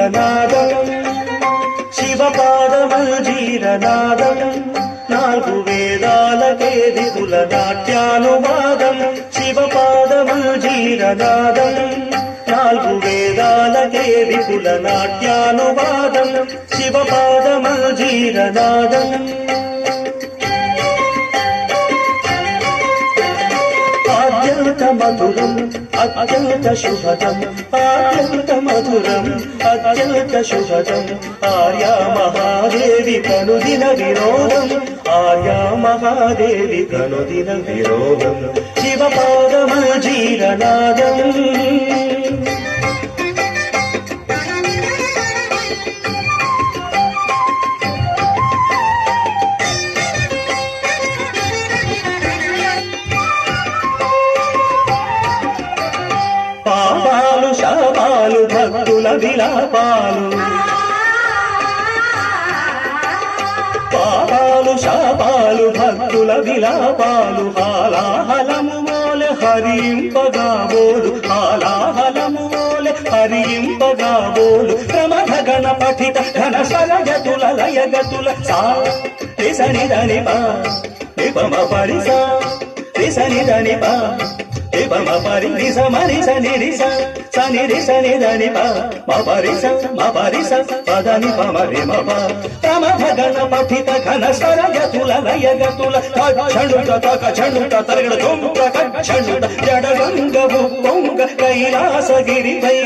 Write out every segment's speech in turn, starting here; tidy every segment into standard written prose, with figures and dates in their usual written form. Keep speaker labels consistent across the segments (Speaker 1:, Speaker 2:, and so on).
Speaker 1: మంజీరనాదం శివపాదమంజీరనాదం నాలుగు వేదాలకే దిగుల నాట్యానువాదం శివపాదమంజీరనాదం నాలుగు వేదాలకే దిగుల నాట్యానువాదం శివపాదమంజీరనాదం అత్యంత మధురం అత్యంత శుభదం అత్యంత మధురం అత్యంత శుభదం ఆర్యా మహాదేవి కనుదిన వినోదం ఆర్యా మహాదేవి కనుదిన వినోదం శివపాదమంజీరనాదం పాపాలు శాపాలు భక్తుల విలాపాలు పాపాలు శాపాలు భక్తుల విలాపాలు హాలాహలము మోలె హరింపగాబోలు హాలాహలము మోలె హరింపగాబోలు ప్రమథ గణపఠిత ఘన సరగతుల లయగతుల సా రిసని దని పా నిపమ పరిసా రిసని దని పా నిపమ పరి రిస మరి సని రిస సని రిస నిదని ప మ పరిస మ పరిస పదని పమ రి మ ప ప్రమథ గణపఠిత ఘన సరగతుల లయగతుల కక్షణుట కక్షణుట తరగడ తొంగ కక్షణుట జడగంగవు పొంగ కైలాసగిరిపై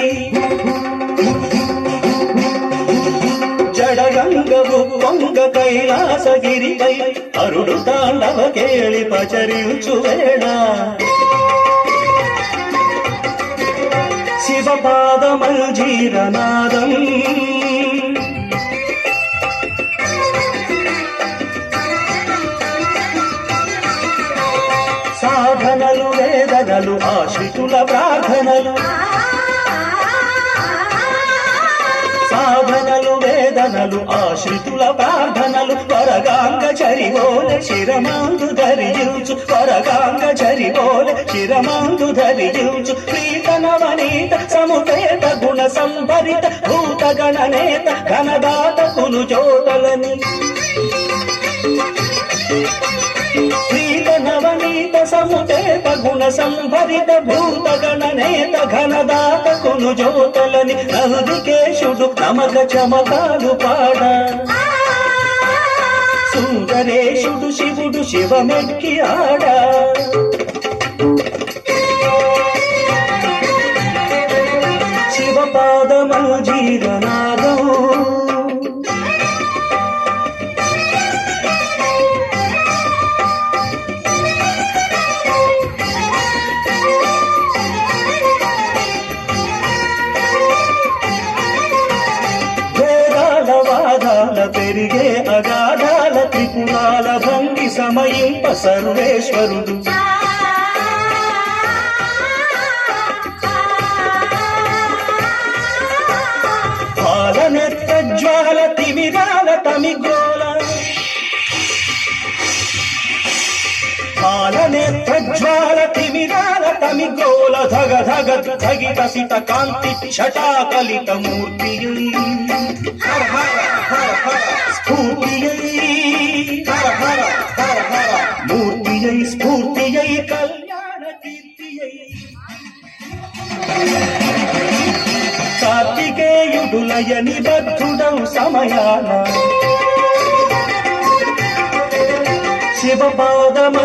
Speaker 1: జడగంగవు పొంగ కైలాసగిరిపై అరుడు తాండవ కేళి పచరించు వేళ శివపాదమంజీరనాదం సాధనలు వేదనలు ఆశ్రితుల ప్రార్థనలు సాధనలు వేదనలు ఆశ్రితుల ప్రార్థనలు వరగాంగ చరివోల శిరమాందు ధరించు వరగాంగ చరివోల శిరమాందు ధరించు ప్రీతనవనీత సముపేత గుణ సంభరిత భూత గణనేత ఘనదాత కులు జోతలని ప్రీతనవనీత సముపేత గుణ సంభరిత భూత గణనేత ఘనదాత కులు జోతలని నలుదికేశుడు నమక చమకాలు పాడ సుందరేశుడు శివుడు శివమెక్కి ఆడ శివపాదమంజీరనాదం పెరిగే అగాధాల త్రిపురాల భంగి సమయింప సర్వేశ్వరుడు పాలనెత్త జ్వాల తిమిరాల తమిగోల పాలనెత్త జ్వాల తిమిరాల తమిగోల ధగ ధగ ధగిత సిత కాంతి షటాకలిత మూర్తి మూర్తియై స్ఫూర్తియై కళ్యాణ కీర్తియై కార్తికేయుడులయని బద్ధుడౌ సమయాన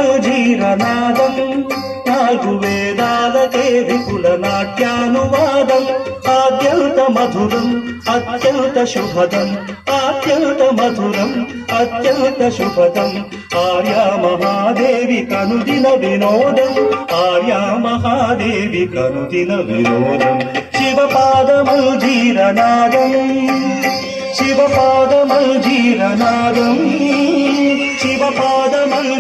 Speaker 1: శివపాదమంజీరనాదం నాలుగు వేదాలకే విపుల నాట్యానువాదం ఆద్యంత మధురం అత్యంత శుభదం అత్యంత మధురం అత్యంత శుభదం ఆర్యా మహాదేవి కనుదిన వినోదం ఆర్యా మహాదేవి కనుదిన వినోదం శివపాదమంజీరనాదం శివపాదమంజీరనాదం శివపాదమంజీరనాదం.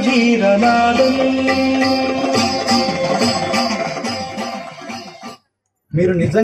Speaker 2: మీరు నిజంగా